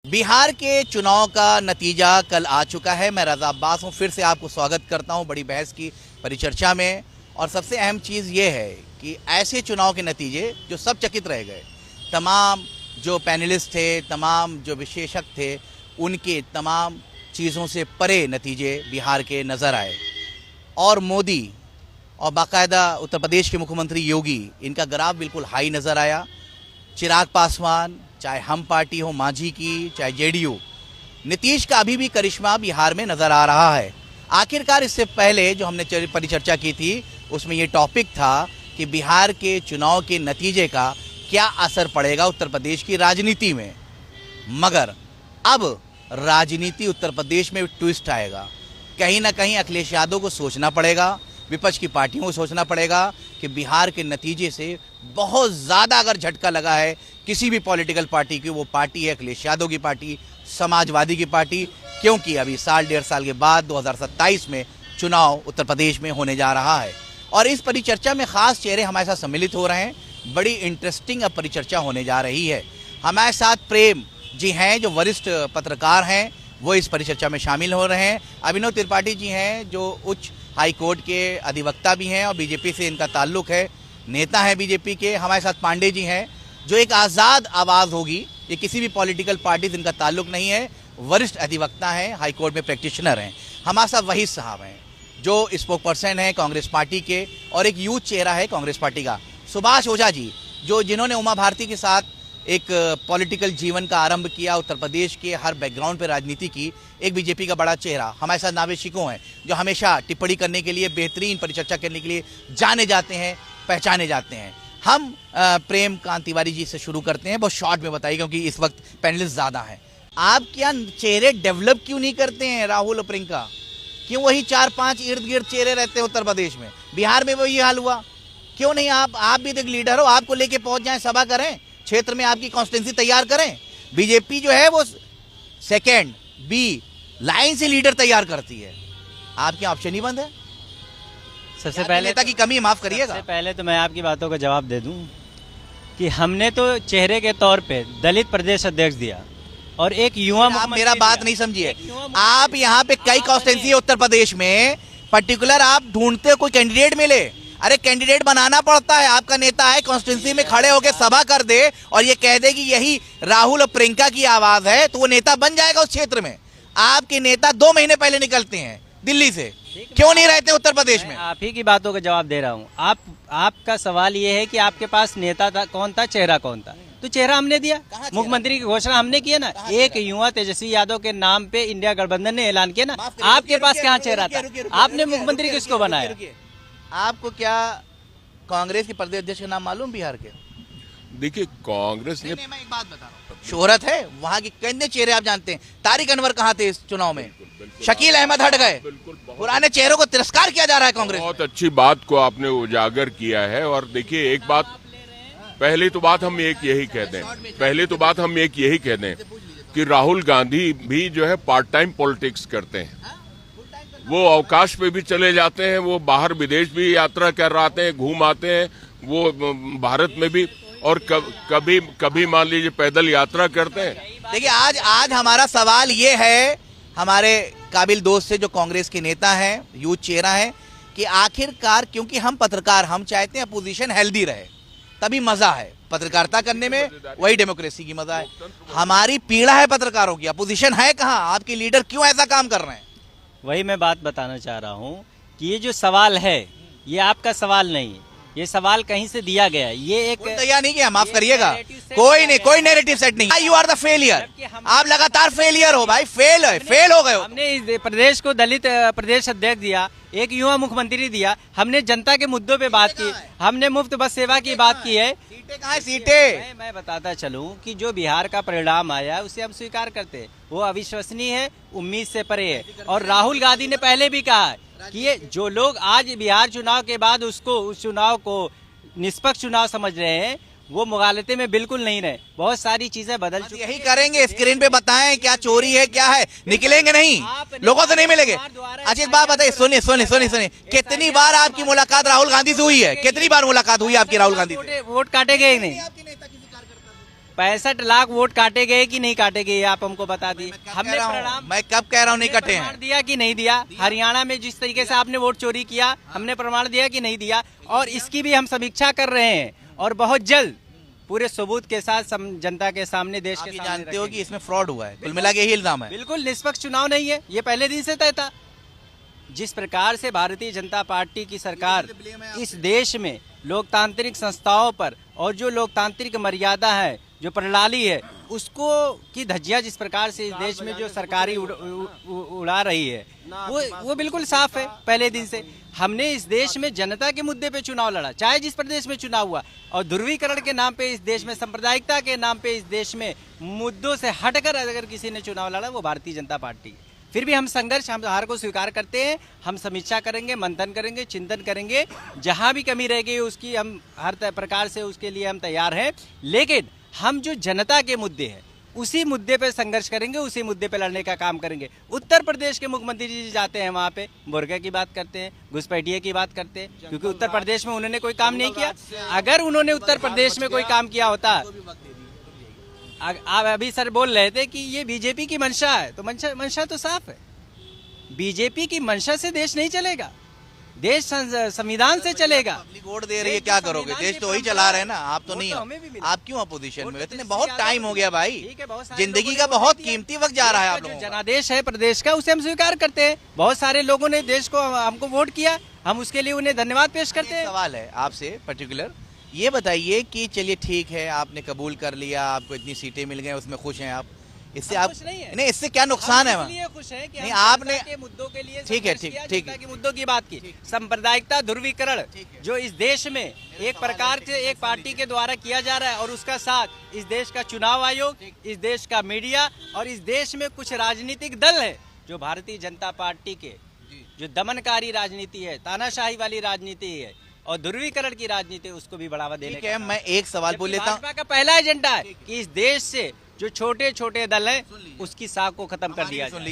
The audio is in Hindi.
बिहार के चुनाव का नतीजा कल आ चुका है। मैं रज़ा अब्बास हूँ, फिर से आपको स्वागत करता हूँ बड़ी बहस की परिचर्चा में। और सबसे अहम चीज़ ये है कि ऐसे चुनाव के नतीजे जो सब चकित रह गए, तमाम जो पैनलिस्ट थे, तमाम जो विशेषज्ञ थे, उनके तमाम चीज़ों से परे नतीजे बिहार के नज़र आए। और मोदी और बाकायदा उत्तर प्रदेश के मुख्यमंत्री योगी, इनका ग्राफ बिल्कुल हाई नज़र आया। चिराग पासवान, चाहे हम पार्टी हो मांझी की, चाहे जेडीयू, नीतीश का अभी भी करिश्मा बिहार में नजर आ रहा है। आखिरकार इससे पहले जो हमने परिचर्चा की थी उसमें ये टॉपिक था कि बिहार के चुनाव के नतीजे का क्या असर पड़ेगा उत्तर प्रदेश की राजनीति में। मगर अब राजनीति उत्तर प्रदेश में ट्विस्ट आएगा। कहीं ना कहीं अखिलेश यादव को सोचना पड़ेगा, विपक्ष की पार्टियों को सोचना पड़ेगा कि बिहार के नतीजे से बहुत ज़्यादा अगर झटका लगा है किसी भी पॉलिटिकल पार्टी की, वो पार्टी है अखिलेश यादव की पार्टी, समाजवादी की पार्टी। क्योंकि अभी साल डेढ़ साल के बाद 2027 में चुनाव उत्तर प्रदेश में होने जा रहा है। और इस परिचर्चा में ख़ास चेहरे हमारे साथ सम्मिलित हो रहे हैं। बड़ी इंटरेस्टिंग अब परिचर्चा होने जा रही है। हमारे साथ प्रेम जी हैं जो वरिष्ठ पत्रकार हैं, वो इस परिचर्चा में शामिल हो रहे हैं। अभिनव त्रिपाठी जी हैं जो उच्च हाई कोर्ट के अधिवक्ता भी हैं और बीजेपी से इनका ताल्लुक है, नेता हैं बीजेपी के। हमारे साथ पांडे जी हैं जो एक आज़ाद आवाज़ होगी, ये किसी भी पॉलिटिकल पार्टी से इनका ताल्लुक नहीं है, वरिष्ठ अधिवक्ता हैं, हाई कोर्ट में प्रैक्टिशनर हैं। हमारे साथ वहीद साहब हैं जो स्पोक पर्सन हैं कांग्रेस पार्टी के और एक यूथ चेहरा है कांग्रेस पार्टी का। सुभाष ओझा जी जिन्होंने उमा भारती के साथ एक पॉलिटिकल जीवन का आरंभ किया, उत्तर प्रदेश के हर बैकग्राउंड पे राजनीति की, एक बीजेपी का बड़ा चेहरा। हमारे साथ नावेद शिको हैं जो हमेशा टिप्पणी करने के लिए, बेहतरीन परिचर्चा करने के लिए जाने जाते हैं, पहचाने जाते हैं। हम प्रेम कांत तिवारी जी से शुरू करते हैं, बहुत शॉर्ट में बताइए क्योंकि इस वक्त पैनलिस्ट ज़्यादा हैं। आप क्या चेहरे डेवलप क्यों नहीं करते हैं? राहुल और प्रियंका क्यों वही 4-5 इर्द गिर्द चेहरे रहते हैं उत्तर प्रदेश में? बिहार में वही हाल हुआ, क्यों नहीं? आप भी तो एक लीडर हो, आपको लेके पहुंच जाएं, सभा करें, क्षेत्र में आपकी कॉन्स्टिट्यूंसी तैयार करें। बीजेपी जो है वो सेकेंड बी लाइन से लीडर तैयार करती है, आपके ऑप्शन ही बंद है। सबसे पहले नेता की कमी माफ करिएगा। सबसे पहले तो मैं आपकी बातों का जवाब दे दूं कि हमने तो चेहरे के तौर पे दलित प्रदेश अध्यक्ष दिया और एक युवा आप मेरा बात नहीं समझिए। आप यहाँ पे कई कॉन्स्टिट्यूंसी है उत्तर प्रदेश में, पर्टिकुलर आप ढूंढते हो कोई कैंडिडेट मिले। अरे कैंडिडेट बनाना पड़ता है। आपका नेता है कॉन्स्टिट्यूंसी में खड़े होकर सभा कर दे और ये कह दे कि यही राहुल और प्रियंका की आवाज है, तो वो नेता बन जाएगा उस क्षेत्र में। आपके नेता 2 महीने पहले निकलते हैं दिल्ली से, क्यों नहीं रहते उत्तर प्रदेश में? आप ही की बातों का जवाब दे रहा हूँ। आपका सवाल ये है कि आपके पास नेता था, कौन था, चेहरा कौन था? तो चेहरा हमने दिया, मुख्यमंत्री की घोषणा हमने किया ना। एक युवा तेजस्वी यादव के नाम पे इंडिया गठबंधन ने ऐलान किया ना। आपके पास कहाँ चेहरा था? आपने मुख्यमंत्री किसको बनाया? आपको क्या कांग्रेस के प्रदेश अध्यक्ष का नाम मालूम बिहार के? देखिए कांग्रेस ने, मैं एक बात बता रहा हूँ, शोहरत है वहाँ के कितने चेहरे आप जानते हैं। तारिक अनवर कहाँ थे इस चुनाव में? शकील अहमद हट गए। पुराने चेहरों को तिरस्कार किया जा रहा है कांग्रेस। बहुत अच्छी बात को आपने उजागर किया है। और देखिए एक बात, पहली तो बात हम एक यही कह दें कि राहुल गांधी भी जो है पार्ट टाइम पॉलिटिक्स करते हैं। वो अवकाश पे भी चले जाते हैं, वो बाहर विदेश भी यात्रा कर आते हैं, घूम आते हैं, वो भारत में भी, और कभी मान लीजिए पैदल यात्रा करते हैं। देखिए आज हमारा सवाल ये है हमारे काबिल दोस्त से जो कांग्रेस के नेता हैं, यूथ चेहरा हैं, कि आखिरकार क्योंकि हम पत्रकार, हम चाहते हैं अपोजिशन हेल्दी रहे, तभी मजा है पत्रकारिता करने में, वही डेमोक्रेसी की मजा है। हमारी पीड़ा है पत्रकारों की, अपोजिशन है कहाँ? आपके लीडर क्यों ऐसा काम कर रहे हैं? वही मैं बात बताना चाह रहा हूँ कि ये जो सवाल है ये आपका सवाल नहीं है, ये सवाल कहीं से दिया गया है। ये एक तैयार नहीं किया, माफ करिएगा, कोई नेरेटिव सेट नहीं। यू आर द फेलियर, आप लगातार फेलियर हो भाई, फेल हो गए हो। हमने इस प्रदेश को दलित प्रदेश अध्यक्ष दिया, एक युवा मुख्यमंत्री दिया, हमने जनता के मुद्दों पे बात की, हमने मुफ्त बस सेवा की बात की है। सीटें कहाँ है? सीटें मैं बताता चलूं कि जो बिहार का परिणाम आया उसे हम स्वीकार करते हैं, वो अविश्वसनीय है, उम्मीद से परे है। और राहुल गांधी ने पहले भी कहा है कि ये जो लोग आज बिहार चुनाव के बाद उस चुनाव को निष्पक्ष चुनाव समझ रहे हैं, वो मुगालते में बिल्कुल नहीं रहे। बहुत सारी चीजें बदल चुकी। यही करेंगे, स्क्रीन पे बताएं क्या चोरी है क्या है, निकलेंगे नहीं, लोगों से नहीं मिलेंगे। अच्छा एक बात बताइए, सुनिए, कितनी बार आपकी मुलाकात राहुल गांधी से हुई है? कितनी बार मुलाकात हुई आपकी राहुल गांधी से? वोट काटे गए नहीं। 65 लाख वोट काटे गए कि नहीं काटे गए, आप हमको बता दिए। हमने प्रणाम मैं कब कह रहा हूँ नहीं कटे प्रमाण हैं? दिया कि नहीं दिया? हरियाणा में जिस तरीके से आपने वोट चोरी किया, हमने प्रमाण दिया कि नहीं दिया? और इसकी भी हम समीक्षा कर रहे हैं और बहुत जल्द पूरे सबूत के साथ जनता के सामने, देश आप के ये सामने जानते हो रखेंगे। कि इसमें फ्रॉड हुआ है, कुल मिला के यही इल्जाम है। बिल्कुल निष्पक्ष चुनाव नहीं है, ये पहले दिन से तय था। जिस प्रकार से भारतीय जनता पार्टी की सरकार इस देश में लोकतांत्रिक संस्थाओं पर और जो लोकतांत्रिक मर्यादा है, जो प्रणाली है, उसको की धज्जियां जिस प्रकार से इस देश में जो सरकारी उड़ा रही है, वो बिल्कुल साफ है। पहले दिन से हमने इस देश में जनता के मुद्दे पे चुनाव लड़ा, चाहे जिस प्रदेश में चुनाव हुआ, और ध्रुवीकरण के नाम पे इस देश में, सांप्रदायिकता के नाम पे इस देश में मुद्दों से हटकर अगर किसी ने चुनाव लड़ा, वो भारतीय जनता पार्टी। फिर भी हम संघर्ष, हम हार को स्वीकार करते हैं। हम समीक्षा करेंगे, मंथन करेंगे, चिंतन करेंगे, जहां भी कमी रह गई उसकी हम हर प्रकार से उसके लिए हम तैयार हैं। लेकिन हम जो जनता के मुद्दे हैं उसी मुद्दे पे संघर्ष करेंगे, उसी मुद्दे पे लड़ने का काम करेंगे। उत्तर प्रदेश के मुख्यमंत्री जी जाते हैं वहाँ पे, बुर्का की बात करते हैं, घुसपैठिए की बात करते हैं, क्योंकि उत्तर प्रदेश में उन्होंने कोई काम नहीं किया। अगर उन्होंने उत्तर प्रदेश में कोई काम किया होता, आप अभी सर बोल रहे थे कि ये बीजेपी की मंशा है, तो मंशा तो साफ है। बीजेपी की मंशा से देश नहीं चलेगा, देश संविधान से चलेगा। पब्लिक वोट दे रही है, क्या करोगे? देश तो वही चला रहे हैं ना, आप तो नहीं हो। आप क्यों अपोजिशन में? इतने बहुत टाइम हो गया भाई, जिंदगी का बहुत कीमती वक्त जा रहा है आप लोगों का। जनादेश है प्रदेश का, उसे हम स्वीकार करते हैं। बहुत सारे लोगों ने देश को हमको वोट किया, हम उसके लिए उन्हें धन्यवाद पेश करते हैं। सवाल है आपसे पर्टिकुलर, ये बताइए कि चलिए ठीक है, आपने कबूल कर लिया, आपको इतनी सीटें मिल गई, उसमें खुश हैं आप, इससे आप नहीं, इससे क्या नुकसान है? इसलिए खुश है कि नहीं, आपने के मुद्दों के लिए ठीक है, संघर्ष किया, ठीक जनता के मुद्दों की बात की। सांप्रदायिकता, ध्रुवीकरण जो इस देश में एक प्रकार से एक पार्टी के द्वारा किया जा रहा है, और उसका साथ इस देश का चुनाव आयोग, इस देश का मीडिया और इस देश में कुछ राजनीतिक दल है जो भारतीय जनता पार्टी के जो दमनकारी राजनीति है, तानाशाही वाली राजनीति है और ध्रुवीकरण की राजनीति, उसको भी बढ़ावा देने ठीक है। मैं एक सवाल पूछ लेता हूँ। भाजपा का पहला एजेंडा है कि इस देश से जो छोटे छोटे दल हैं उसकी साख को खत्म कर दिया जाए।